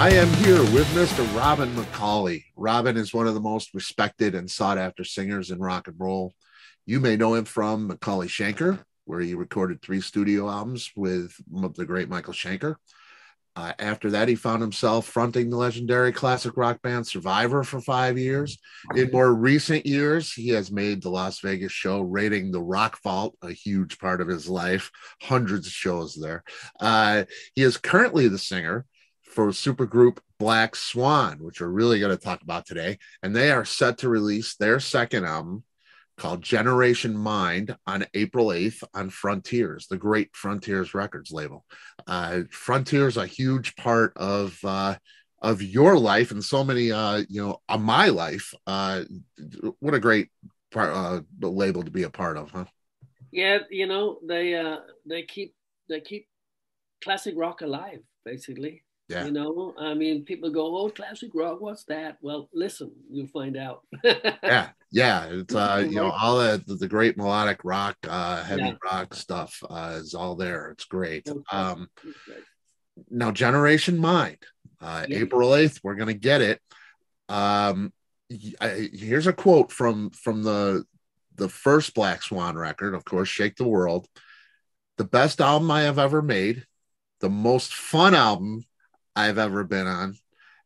I am here with Mr. Robin McAuley. Robin is one of the most respected and sought-after singers in rock and roll. You may know him from McAuley-Schenker, where he recorded 3 studio albums with the great Michael Schenker. After that, he found himself fronting the legendary classic rock band Survivor for 5 years. In more recent years, he has made the Las Vegas show, raiding the Rock Vault, a huge part of his life, hundreds of shows there. He is currently the singer for supergroup Black Swan, which we're really going to talk about today. And they are set to release their second album called Generation Mind on April 8th on Frontiers, the great Frontiers Records label. Frontiers, a huge part of your life and so many, of my life. What a great label to be a part of, huh? Yeah, they keep classic rock alive, basically. Yeah. I mean, people go, "Oh, classic rock, what's that?" Well, listen, you'll find out. yeah. It's all the great melodic rock, heavy rock stuff is all there. It's great. Now, Generation Mind, April 8th, we're gonna get it. Here's a quote from the first Black Swan record, of course, Shake the World. "The best album I have ever made, the most fun album I've ever been on,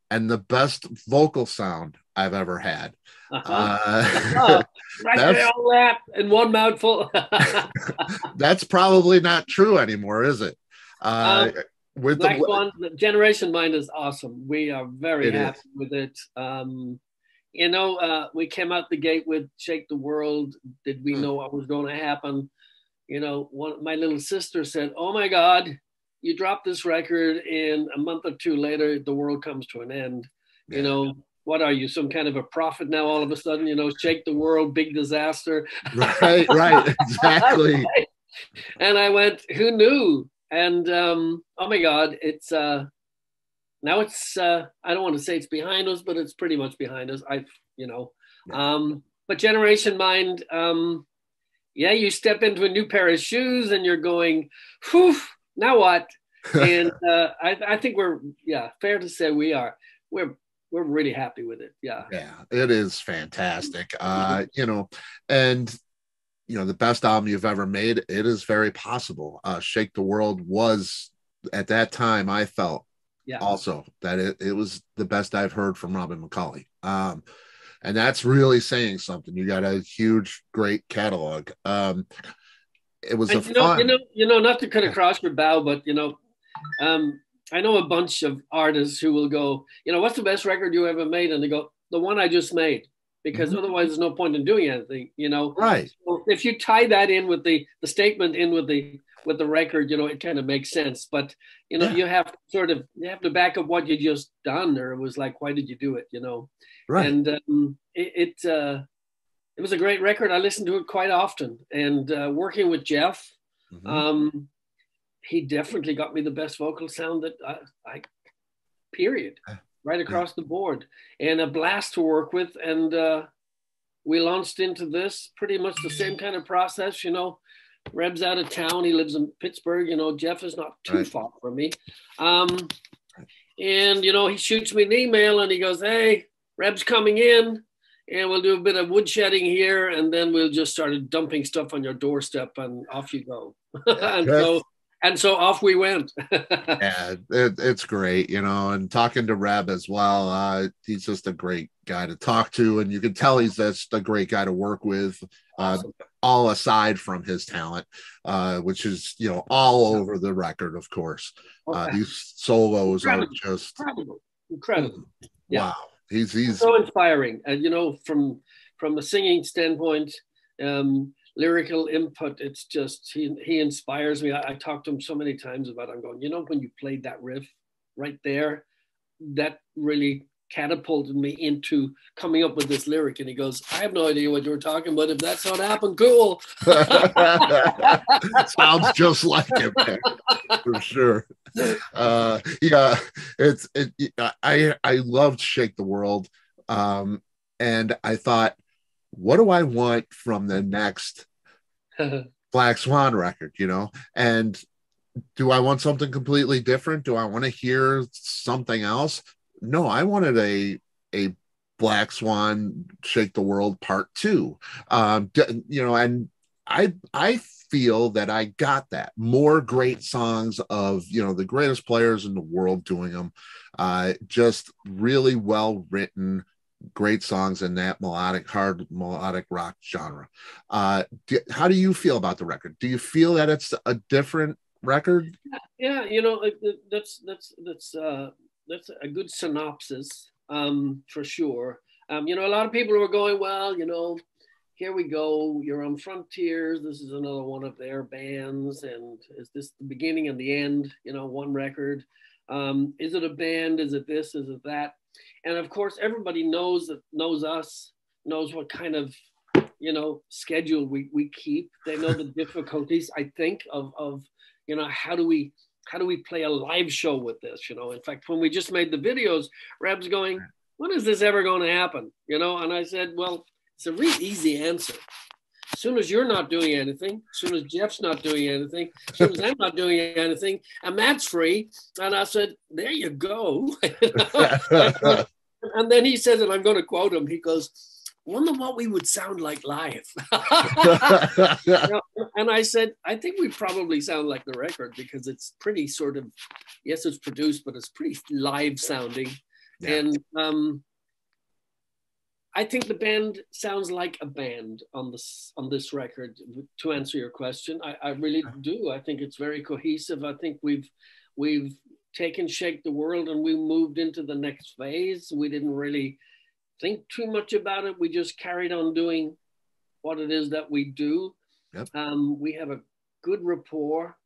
and the best vocal sound I've ever had." All that in one mouthful. That's probably not true anymore, is it? With Black Swan, Generation Mind is awesome. We are very happy with it. We came out the gate with Shake the World. Did we know what was going to happen? My little sister said, "Oh my God, you drop this record and a month or two later, the world comes to an end." Yeah. What are you, some kind of a prophet now all of a sudden, Shake the World, big disaster. Right, exactly. And I went, who knew? And oh my God, it's, now it's, I don't want to say it's behind us, but it's pretty much behind us. But Generation Mind, you step into a new pair of shoes and you're going, whew, now what? And I think we're fair to say we're really happy with it. Yeah, it is fantastic. And the best album you've ever made, it is very possible. Shake the World was, at that time, I felt also that it was the best I've heard from Robin McAuley. And that's really saying something. You got a huge, great catalog. It was fun. Not to cut across your bow, but I know a bunch of artists who will go, "What's the best record you ever made?" And they go, "The one I just made," because otherwise there's no point in doing anything. Right. So if you tie that in with the statement in with the record, it kind of makes sense. But you have to back up what you just done, or it was like, why did you do it? Right. And it was a great record. I listened to it quite often, and working with Jeff, he definitely got me the best vocal sound that I period, right across the board, and a blast to work with. And we launched into this pretty much the same kind of process. Reb's out of town. He lives in Pittsburgh. Jeff is not too far from me. And, he shoots me an email and he goes, "Hey, Reb's coming in, and we'll do a bit of woodshedding here, and then we'll just start dumping stuff on your doorstep, and off you go." and so off we went. Yeah, it's great, and talking to Reb as well. He's just a great guy to talk to, and you can tell he's just a great guy to work with. Awesome. All aside from his talent, which is all over the record, of course. These solos are just incredible. Wow. He's so inspiring, and from a singing standpoint, lyrical input, it's just he inspires me. I talked to him so many times about it. I'm going, when you played that riff right there, that really catapulted me into coming up with this lyric. And he goes, "I have no idea what you were talking about. If that's how it happened, cool." Sounds just like him, for sure. I loved Shake the World, and I thought, what do I want from the next Black Swan record? And do I want something completely different? Do I want to hear something else? No, I wanted a Black Swan Shake the World Part Two. And I feel that I got that. More great songs of the greatest players in the world doing them. Just really well written, great songs in that hard melodic rock genre. How do you feel about the record? Do you feel that it's a different record? Yeah, that's a good synopsis, for sure. A lot of people were going, well, here we go. You're on Frontiers. This is another one of their bands, and is this the beginning and the end? One record. Is it a band? Is it this? Is it that? And of course, everybody knows us, knows what kind of schedule we keep. They know the difficulties, I think, of how do we play a live show with this? In fact, when we just made the videos, Reb's going, when is this ever going to happen? And I said, well, it's a really easy answer. As soon as you're not doing anything, as soon as Jeff's not doing anything, as soon as I'm not doing anything, and Matt's free. And I said, there you go. And then he says, and I'm going to quote him, he goes, wonder what we would sound like live. And I said, I think we probably sound like the record, because it's pretty sort of, yes, it's produced, but it's pretty live sounding. Yeah. And I think the band sounds like a band on this record, to answer your question. I really do. I think it's very cohesive. I think we've taken Shake the World and we moved into the next phase. We didn't really think too much about it. We just carried on doing what it is that we do. Yep. We have a good rapport.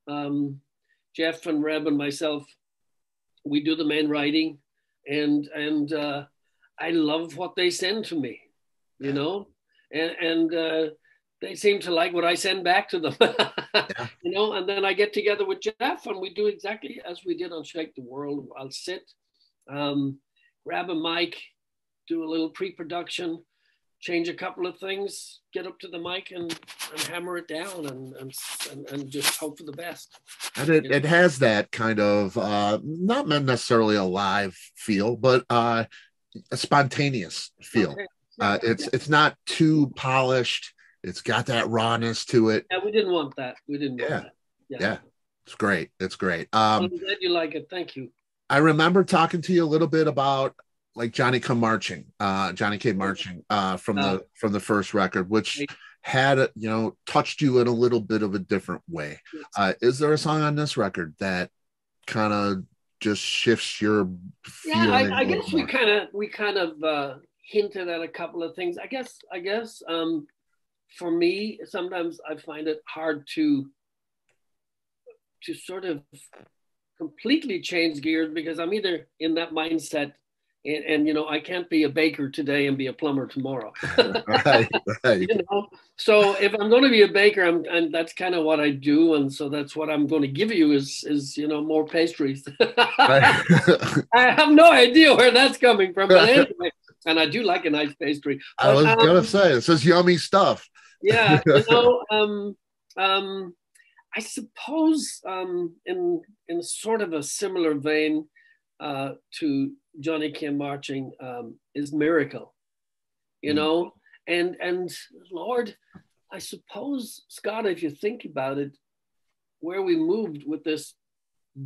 Jeff and Reb and myself, we do the main writing, and I love what they send to me, and they seem to like what I send back to them, and then I get together with Jeff and we do exactly as we did on Shake the World. I'll sit, grab a mic, do a little pre-production, change a couple of things, get up to the mic and hammer it down and just hope for the best. And it has that kind of, not necessarily a live feel, but a spontaneous feel. Okay. Yeah. It's not too polished. It's got that rawness to it. Yeah, we didn't want that. Yeah. It's great. I'm glad you like it. Thank you. I remember talking to you a little bit about like Johnny Came Marching from the first record, which had touched you in a little bit of a different way. Is there a song on this record that kind of just shifts your feeling? I guess we kind of hinted at a couple of things. I guess for me, sometimes I find it hard to sort of completely change gears, because I'm either in that mindset and I can't be a baker today and be a plumber tomorrow. Right. So if I'm going to be a baker, and that's kind of what I do, and so that's what I'm going to give you is more pastries. I have no idea where that's coming from, but anyway, and I do like a nice pastry. But, I was gonna say, it says yummy stuff. Yeah, I suppose in sort of a similar vein to Johnny Came Marching is Miracle, and Lord, I suppose, Scott, if you think about it, where we moved with this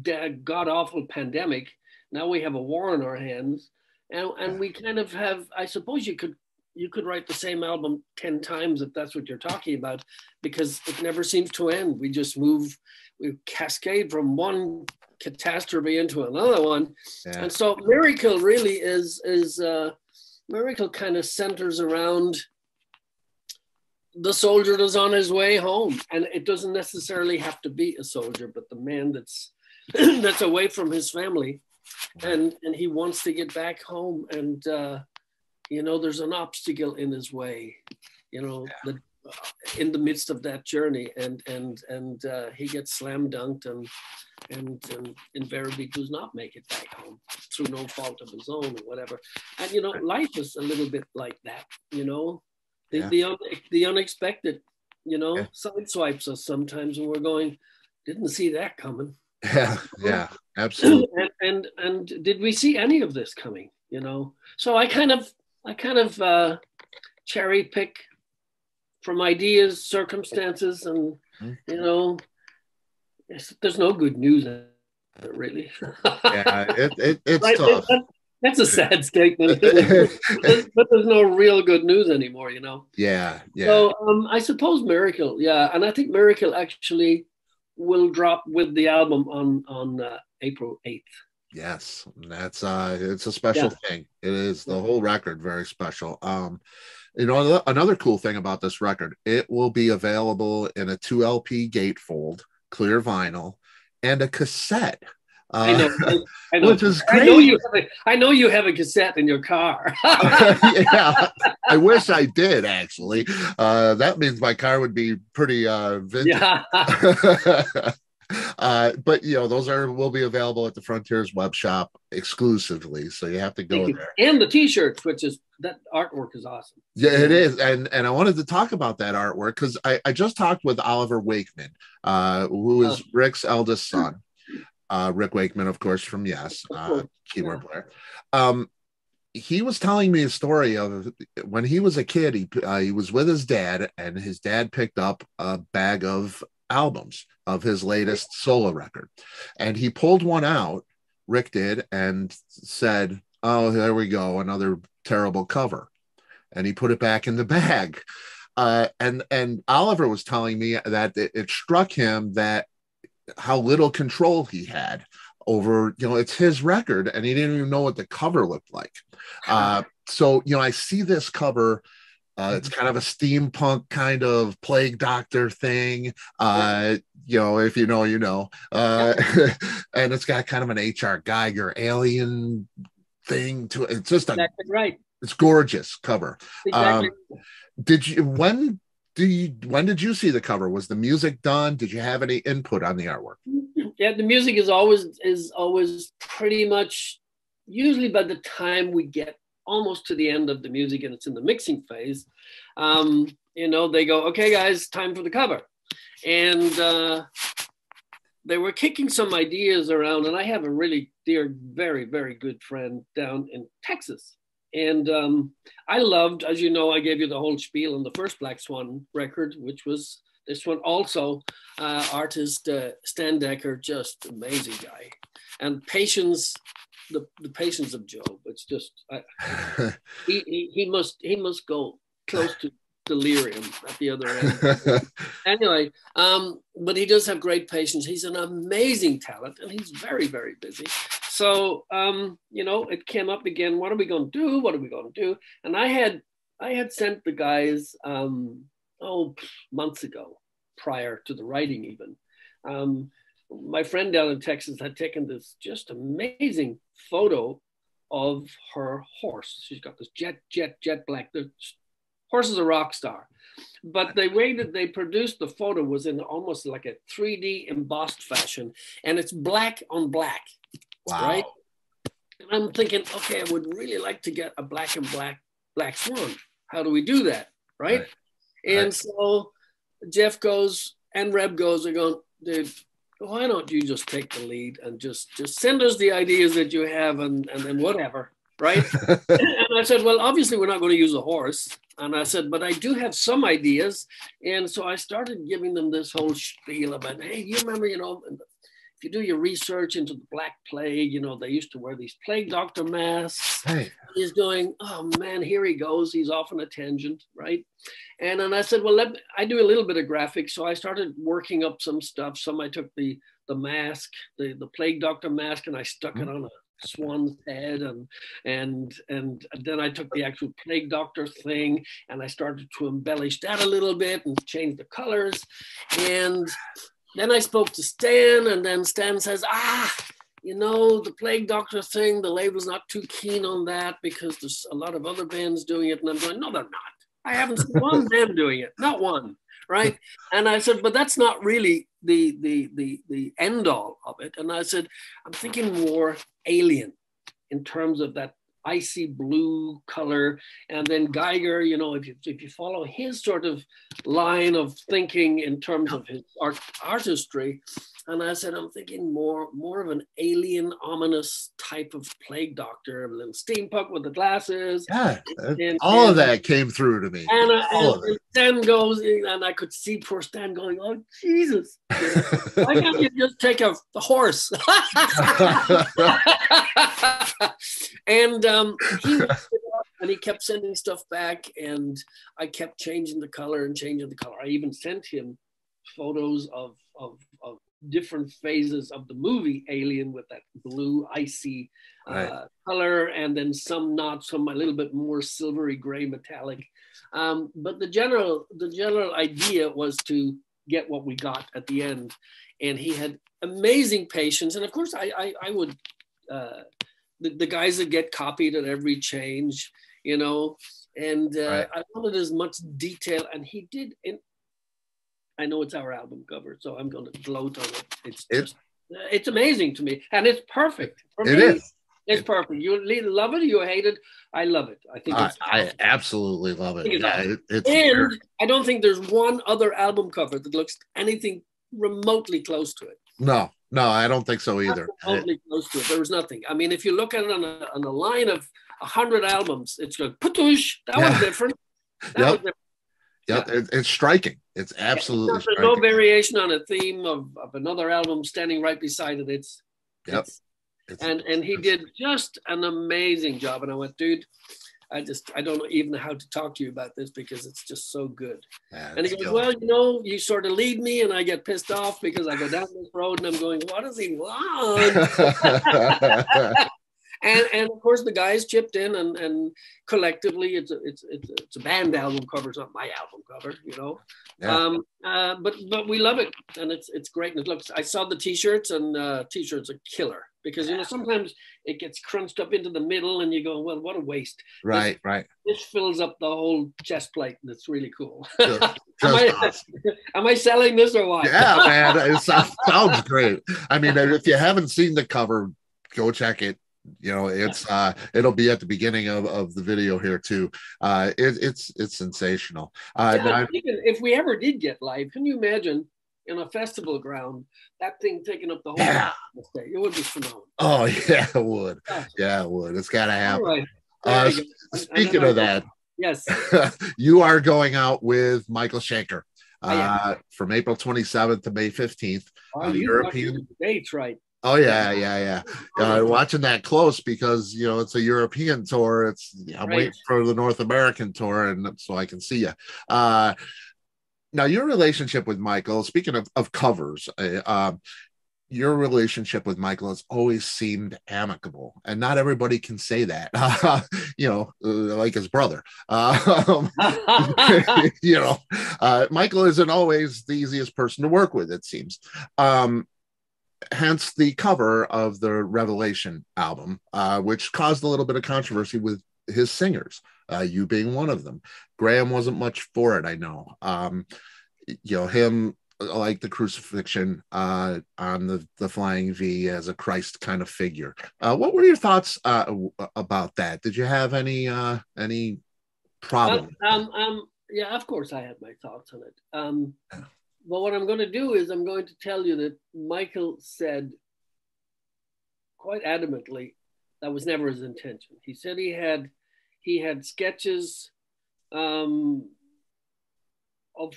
god-awful pandemic, now we have a war on our hands, and we kind of have, I suppose you could write the same album 10 times if that's what you're talking about, because it never seems to end. We just we cascade from one catastrophe into another one. Yeah. And so Miracle really is Miracle kind of centers around the soldier that's on his way home. And it doesn't necessarily have to be a soldier, but the man that's that's away from his family, and he wants to get back home, and there's an obstacle in his way, in the midst of that journey, and he gets slam dunked and invariably does not make it back home through no fault of his own or whatever. And life is a little bit like that. The unexpected sideswipes us sometimes, and we're going, didn't see that coming. Yeah, absolutely. And did we see any of this coming? You know, so I kind of cherry pick from ideas, circumstances, and you know, there's no good news in it, really. Yeah, it's right? tough. That's a sad statement, but there's no real good news anymore, you know. Yeah, yeah. So I suppose Miracle, yeah, and I think Miracle actually will drop with the album on April 8th. Yes, that's it's a special thing. It is the whole record very special. You know, another cool thing about this record, it will be available in a 2 LP gatefold, clear vinyl, and a cassette. I know. Which is great. I know you have a cassette in your car. Yeah, I wish I did actually. That means my car would be pretty vintage. Yeah. But you know, those will be available at the Frontiers web shop exclusively, so you have to go there. And the T-shirts, which is that artwork is awesome. Yeah, it is, and I wanted to talk about that artwork because I just talked with Oliver Wakeman, who is Rick's eldest son. Rick Wakeman, of course, from Yes, keyboard player. He was telling me a story of when he was a kid. He was with his dad, and his dad picked up a bag of albums of his latest solo record, and he pulled one out, Rick did, and said, "Oh, there we go, another terrible cover," and he put it back in the bag. And Oliver was telling me that it struck him that how little control he had over, you know, it's his record, and he didn't even know what the cover looked like. So, you know, I see this cover. It's kind of a steampunk kind of Plague Doctor thing. You know, if you know, you know. And it's got kind of an H.R. Geiger alien thing to it. It's just exactly right. It's gorgeous cover. Exactly. When did you see the cover? Was the music done? Did you have any input on the artwork? Yeah, the music is always pretty much, usually by the time we get almost to the end of the music and it's in the mixing phase, you know, they go, okay, guys, time for the cover. And they were kicking some ideas around, and I have a really dear, very, very good friend down in Texas. And I loved, as you know, I gave you the whole spiel on the first Black Swan record, which was this one also. Artist Stan Decker, just amazing guy. And patience, the patience of Job. It's just, he must go close to delirium at the other end. Anyway, but he does have great patience. He's an amazing talent, and he's very, very busy. So, you know, it came up again. What are we going to do? What are we going to do? And I had sent the guys, months ago, prior to the writing even. My friend down in Texas had taken this just amazing photo of her horse. She's got this jet black. The horse is a rock star. But the way that they produced the photo was in almost like a 3D embossed fashion, and it's black on black. Wow. Right? And I'm thinking, okay, I would really like to get a black and Black Swan. How do we do that? Right? And so Jeff goes and Reb goes, they're going, dude, why don't you just take the lead and just send us the ideas that you have and then whatever, right? And I said, well, obviously we're not going to use a horse. And I said, but I do have some ideas. And so I started giving them this whole spiel about, hey, you remember, you know, if you do your research into the Black Plague, you know, they used to wear these plague doctor masks. Hey. He's going, oh man, here he goes. He's off on a tangent, right? And then I said, well, I do a little bit of graphics. So I started working up some stuff. Some I took the mask, the plague doctor mask, and I stuck it on a swan's head. And then I took the actual plague doctor thing and I started to embellish that a little bit and change the colors. And then I spoke to Stan, and then Stan says, you know, the plague doctor thing, the label's not too keen on that because there's a lot of other bands doing it. And I'm going, no, they're not. I haven't seen one band doing it, not one, right? And I said, but that's not really the end all of it. And I said, I'm thinking more alien in terms of that icy blue color. And then Geiger, you know, if you follow his sort of line of thinking in terms of his artistry, and I said, I'm thinking more of an alien, ominous type of plague doctor, a little steampunk with the glasses. Yeah, all of that came through to me. And Stan goes, and I could see poor Stan going, oh, Jesus. You know, why can't you just take a horse? And he kept sending stuff back, and I kept changing the color. I even sent him photos of different phases of the movie Alien with that blue icy color, and then some a little bit more silvery gray metallic. But the general idea was to get what we got at the end, and he had amazing patience. And of course, I would the guys that get copied at every change, you know, and I wanted as much detail, and he did. I know it's our album cover, so I'm going to gloat on it. It's amazing to me, and it's perfect. For me, it's perfect. You love it, you hate it. I love it. I think I absolutely love it. I don't think there's one other album cover that looks anything remotely close to it. No, I don't think so either. Remotely close to it. There was nothing. I mean, if you look at it on a line of 100 albums, it's going putush. That was different. That was different. Yeah, it's striking. It's absolutely there's striking. No variation on a theme of another album standing right beside it. And he did just an amazing job. And I went, dude, I don't even know how to talk to you about this because it's just so good. And he goes, well, you know, you sort of lead me and I get pissed off because I go down this road and I'm going, what does he want? And of course the guys chipped in and collectively it's a band album cover. It's not my album cover, you know. Yeah. But we love it, and it's great. And it looks. I saw the t-shirts, and t-shirts are killer because you know sometimes it gets crunched up into the middle, and you go, well, what a waste. Right. This fills up the whole chest plate, and it's really cool. Am I selling this or what? Yeah, man, it sounds great. I mean, if you haven't seen the cover, go check it. You know, it's it'll be at the beginning of the video here too. It's sensational. If we ever did get live, can you imagine in a festival ground that thing taking up the whole day? It would be phenomenal. Oh yeah, it would. Yeah, it would. It's got to happen. Right. Speaking of that, yes, you are going out with Michael Schenker from April 27th to May 15th. European dates, right? Oh yeah. Watching that close because you know it's a European tour. I'm waiting for the North American tour, and so I can see you. Now your relationship with Michael. Speaking of covers, your relationship with Michael has always seemed amicable, and not everybody can say that. You know, like his brother. You know, Michael isn't always the easiest person to work with. It seems. Hence the cover of the Revelation album, which caused a little bit of controversy with his singers, you being one of them. Graham wasn't much for it, I know. You know, him like the crucifixion on the Flying V as a Christ kind of figure. What were your thoughts about that? Did you have any problem? Yeah, of course I had my thoughts on it. But what I'm going to do is I'm going to tell you that Michael said quite adamantly that was never his intention. He said he had sketches of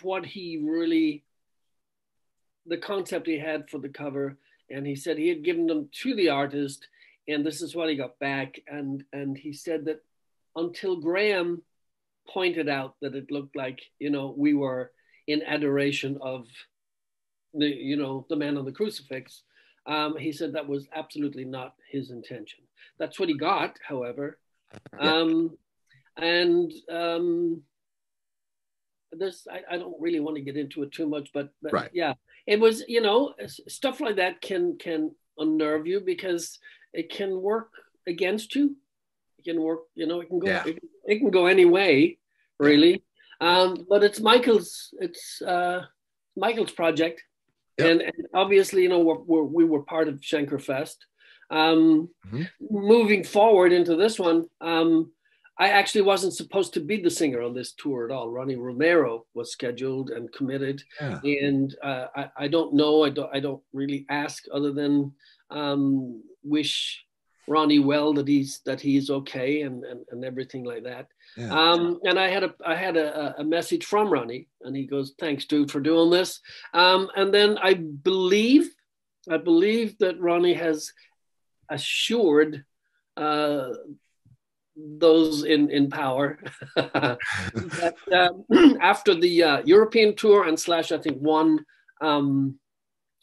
what the concept he had for the cover, and he said he had given them to the artist, and this is what he got back. And he said that until Graham pointed out that it looked like, you know, we were in adoration of the man on the crucifix, he said that was absolutely not his intention. That's what he got, however. This I don't really want to get into it too much, but yeah, it was, you know, stuff like that can unnerve you because it can work against you. It can work, you know, it can go any way, really. But it's Michael's project, and obviously, you know, we were part of Schenker Fest, Moving forward into this one, I actually wasn't supposed to be the singer on this tour at all. Ronnie Romero was scheduled and committed, and I don't know. I don't really ask other than wish Ronnie well, that he's okay and everything like that. And I had a message from Ronnie, and he goes, "Thanks, dude, for doing this." And then I believe that Ronnie has assured those in power that after the European tour and / I think one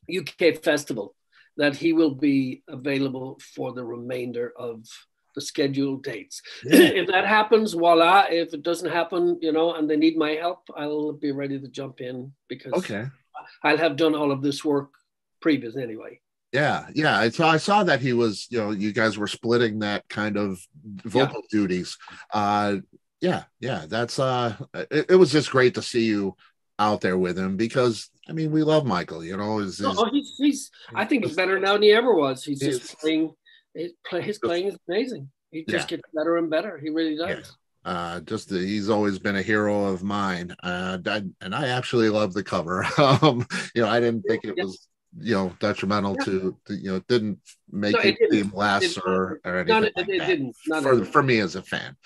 UK festival, that he will be available for the remainder of the scheduled dates. If that happens, voila. If it doesn't happen, and they need my help, I'll be ready to jump in, because I'll have done all of this work previous anyway. I saw that he was, you guys were splitting that kind of vocal duties. That's it was just great to see you out there with him, because I mean, we love Michael, he's I think he's better now than he ever was. He's just playing. His playing is amazing. He just gets better and better. He really does. He's always been a hero of mine, and I actually love the cover. I didn't think it was detrimental to it didn't make it seem less or anything for me as a fan.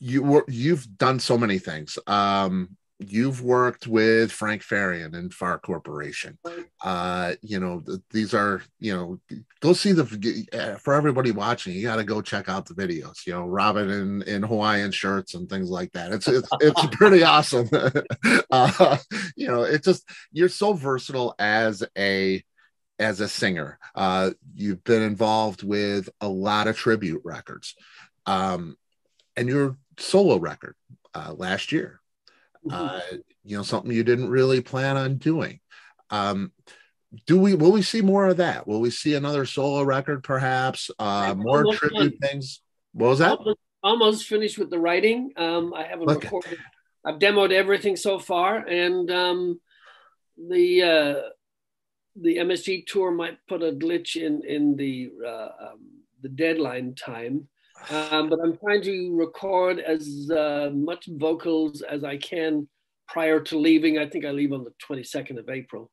You've done so many things. You've worked with Frank Farian and Far Corporation. These are, go see for everybody watching, you got to go check out the videos, Robin in Hawaiian shirts and things like that. It's pretty awesome. It's just, you're so versatile as a singer. You've been involved with a lot of tribute records, and your solo record last year. Something you didn't really plan on doing. Will we see more of that? Will we see another solo record, perhaps? More tribute things? What was that? Almost finished with the writing. I haven't recorded. I've demoed everything so far, and the MSG tour might put a glitch in the deadline time. But I'm trying to record as much vocals as I can prior to leaving. I think I leave on the 22nd of April.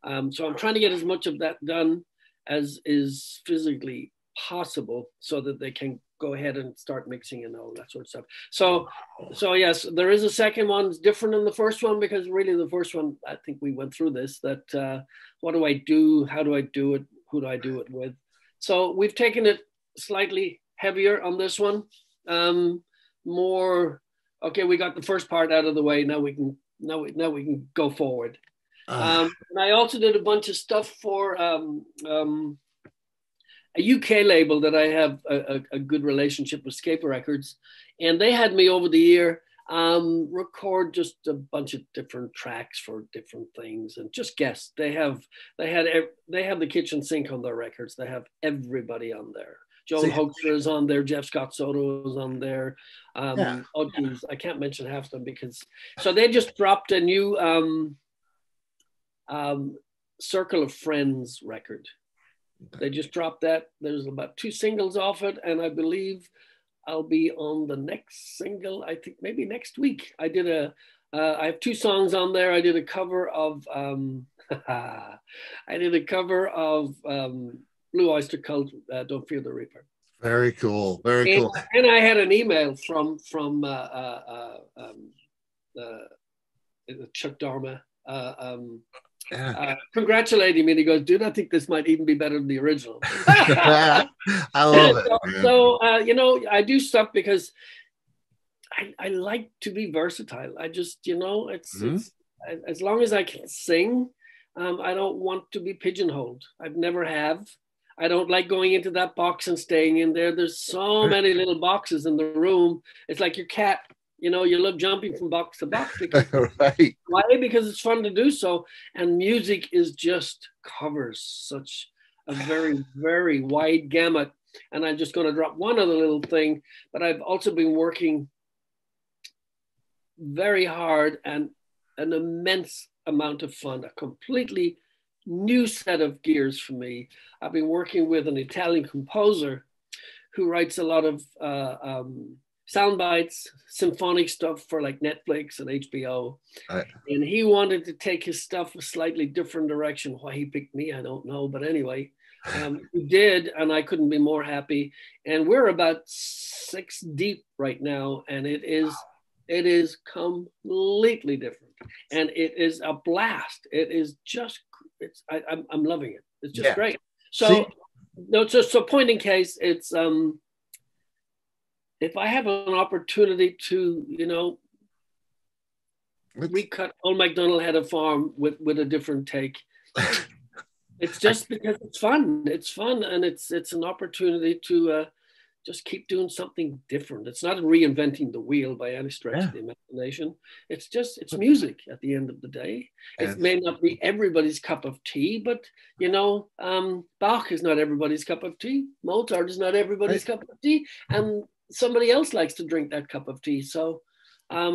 So I'm trying to get as much of that done as is physically possible, so that they can go ahead and start mixing and all that sort of stuff. So yes, there is a second one. It's different than the first one, because really the first one, I think we went through this, that what do I do? How do I do it? Who do I do it with? So we've taken it slightly heavier on this one. More, okay, we got the first part out of the way. Now we can go forward. And I also did a bunch of stuff for a UK label that I have a good relationship with, Scape Records, and they had me over the year record just a bunch of different tracks for different things, and just guess. They have the kitchen sink on their records. They have everybody on there. Joel Hoekstra is on there. Jeff Scott Soto is on there. I can't mention half of them, because so they just dropped a new Circle of Friends record. They just dropped that. There's about 2 singles off it, and I believe I'll be on the next single. I think maybe next week. I have 2 songs on there. I did a cover of Blue Oyster Cult, Don't Fear the Reaper. Very cool. Very cool. And I had an email from Chuck Dharma congratulating me, and he goes, "Dude, I think this might even be better than the original." I love it. So I do stuff because I like to be versatile. I just, it's as long as I can sing, I don't want to be pigeonholed. I've never have. I don't like going into that box and staying in there. There's so many little boxes in the room. It's like your cat. You love jumping from box to box. Because, right. Why? Because it's fun to do so. And music covers such a very, very wide gamut. And I'm just going to drop one other little thing. But I've also been working very hard and an immense amount of fun, a completely new set of gears for me. I've been working with an Italian composer who writes a lot of sound bites, symphonic stuff for like Netflix and HBO. Right. And he wanted to take his stuff a slightly different direction. Why he picked me, I don't know. But anyway, he did, and I couldn't be more happy. And we're about 6 deep right now, and it is completely different, and it is a blast. It is just, I'm loving it. It's just great. So, see? No, so point in case, it's if I have an opportunity to, you know, recut Old MacDonald Had a Farm with a different take, it's just because it's fun. It's fun, and it's an opportunity to just keep doing something different. It's not reinventing the wheel by any stretch of the imagination. It's music at the end of the day. It may not be everybody's cup of tea, but you know, Bach is not everybody's cup of tea. Mozart is not everybody's cup of tea, and somebody else likes to drink that cup of tea. So, I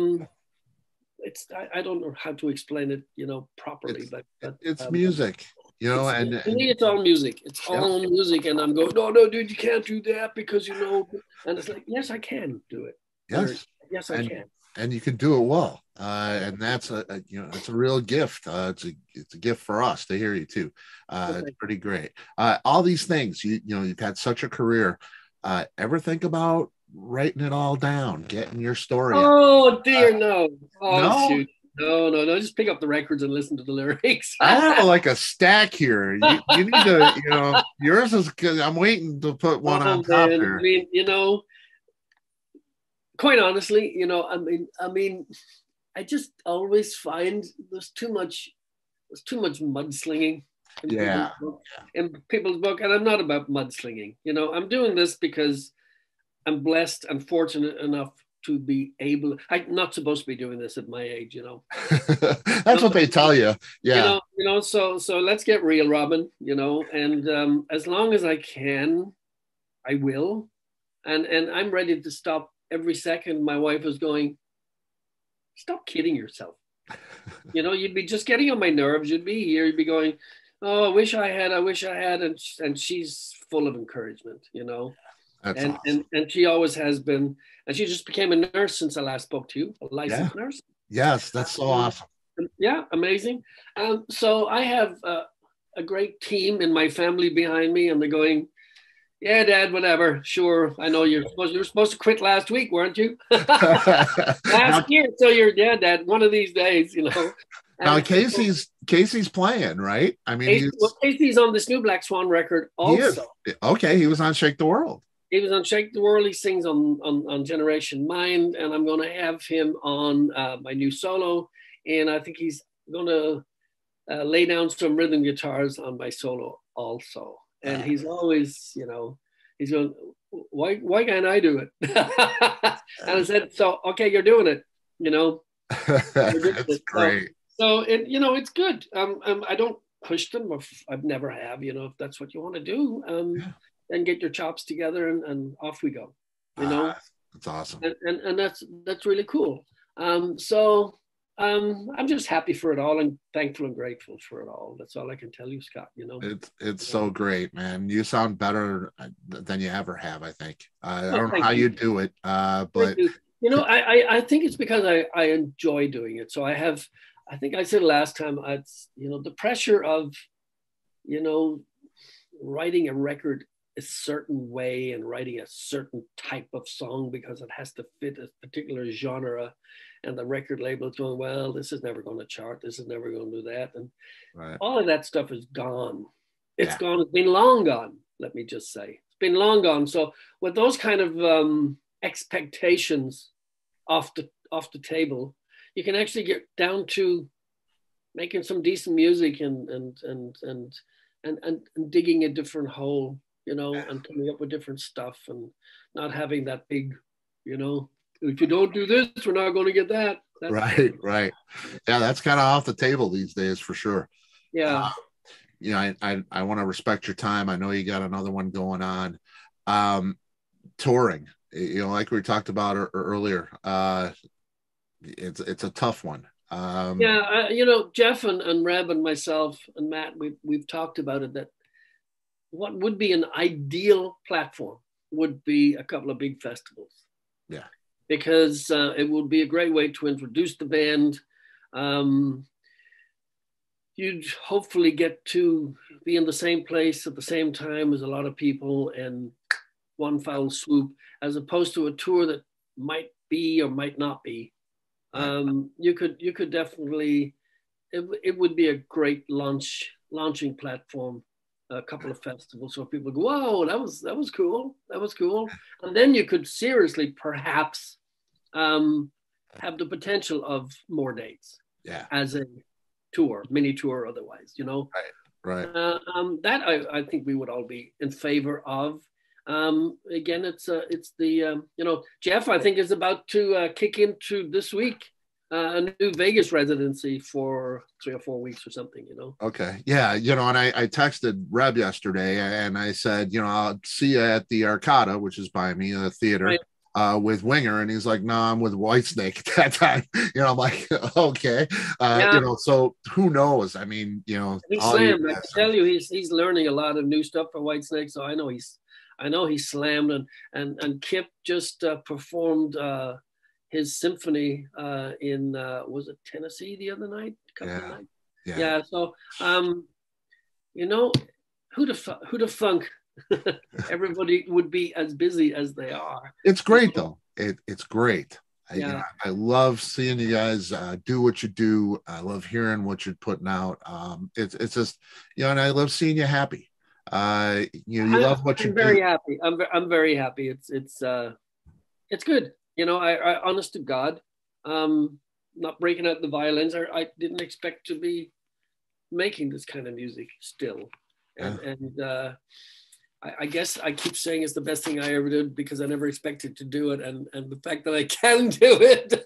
don't know how to explain it, you know, properly, but it's music. You know, and to me, it's all music. It's all music, and I'm going, no, dude, you can't do that because, you know. And it's like, yes, I can do it. Yes, I can. And you can do it well, and that's it's a real gift. It's a gift for us to hear you too. It's pretty great. All these things, you've had such a career. Ever think about writing it all down, getting your story out? Dear, no. No? Shoot. No. Just pick up the records and listen to the lyrics. I have like a stack here. You need to, yours is good. I'm waiting to put one on top there. I mean, quite honestly, I mean, I just always find there's too much mudslinging in people's book, and I'm not about mudslinging. I'm doing this because I'm blessed and fortunate enough to be able. I'm not supposed to be doing this at my age, That's what they tell you. Yeah. So let's get real, Robin. And as long as I can, I will. And I'm ready to stop every second. My wife is going, stop kidding yourself. You'd be just getting on my nerves. You'd be here. You'd be going, oh, I wish I had. And she's full of encouragement, That's awesome. and she always has been. And she just became a nurse since I last spoke to you, a licensed nurse. Yes, that's so awesome. Yeah, amazing. So I have a great team in my family behind me, and they're going, yeah, Dad, whatever. Sure, I know you were supposed to quit last week, weren't you? Last year. So Dad, one of these days, Now Casey's playing, right? I mean, Casey's on this new Black Swan record also. Okay, he was on Shake the World. He was on Shake the World. He sings on Generation Mind, and I'm going to have him on my new solo. And I think he's going to lay down some rhythm guitars on my solo also. And he's always, he's going, why can't I do it? And I said, so, okay, you're doing it, That's great. So it's good. I don't push them. I've never have, if that's what you want to do. And get your chops together and off we go, That's awesome. And that's really cool. So I'm just happy for it all and thankful and grateful for it all. That's all I can tell you, Scott. It's so great, man. You sound better than you ever have, I think. I don't know how you do it, but I think it's because I enjoy doing it. So I think I said last time, the pressure of writing a record a certain way and writing a certain type of song because it has to fit a particular genre, and the record label is going, well, this is never going to chart, this is never going to do that, and all of that stuff is gone. It's gone. It's been long gone. Let me just say, it's been long gone. So with those kind of expectations off the table, you can actually get down to making some decent music and digging a different hole, and coming up with different stuff, and not having that big, if you don't do this, we're not going to get that. Right. Yeah, that's kind of off the table these days for sure. Yeah. I want to respect your time. I know you got another one going on. Touring, like we talked about earlier, it's a tough one. Yeah, Jeff and Reb and myself and Matt, we've talked about it, that what would be an ideal platform would be a couple of big festivals. Yeah. Because it would be a great way to introduce the band. You'd hopefully get to be in the same place at the same time as a lot of people and one foul swoop, as opposed to a tour that might be or might not be. You could definitely, it would be a great launching platform, a couple of festivals, so people go, whoa, that was cool, and then you could seriously perhaps have the potential of more dates, as a tour, mini tour, otherwise, right. That I think we would all be in favor of. Again, it's the Jeff, I think, is about to kick into this week a new Vegas residency for 3 or 4 weeks or something, Okay. Yeah. And I texted Reb yesterday and I said, I'll see you at the Arcada, which is by me in the theater. Right. With Winger, and he's like, no, I'm with Whitesnake at that time. I'm like, okay. So who knows? I mean, he's slammed. I can tell you, he's learning a lot of new stuff for Whitesnake. So I know he's slammed, and Kip just performed his symphony in was it Tennessee the other night? Yeah. So who'd have thunk everybody would be as busy as they are. It's great though. It's great. I love seeing you guys do what you do. I love hearing what you're putting out. It's just, and I love seeing you happy. You love what you do. Very happy. I'm very happy. It's good. I honest to God, not breaking out the violins. I didn't expect to be making this kind of music still, and I guess I keep saying it's the best thing I ever did because I never expected to do it, and the fact that I can do it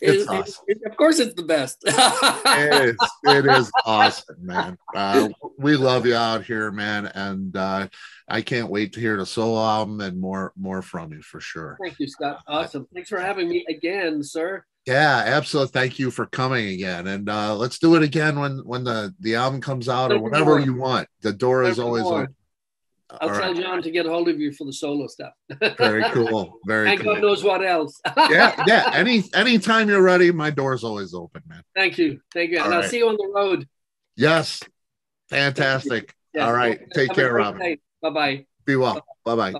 is awesome. Of course it's the best. It is awesome, man. We love you out here, man, and I can't wait to hear the solo album and more from you for sure. Thank you, Scott. Awesome. Thanks for having me again, sir. Yeah, absolutely. Thank you for coming again, and let's do it again when the album comes out or whenever you want. The door is always open. I'll tell John to get a hold of you for the solo stuff. Very cool. Very cool. God knows what else. yeah. Anytime you're ready, my door's always open, man. Thank you. And I'll see you on the road. Yes. Fantastic. Yes. All right. Take care, Robin. Bye-bye. Be well. Bye-bye.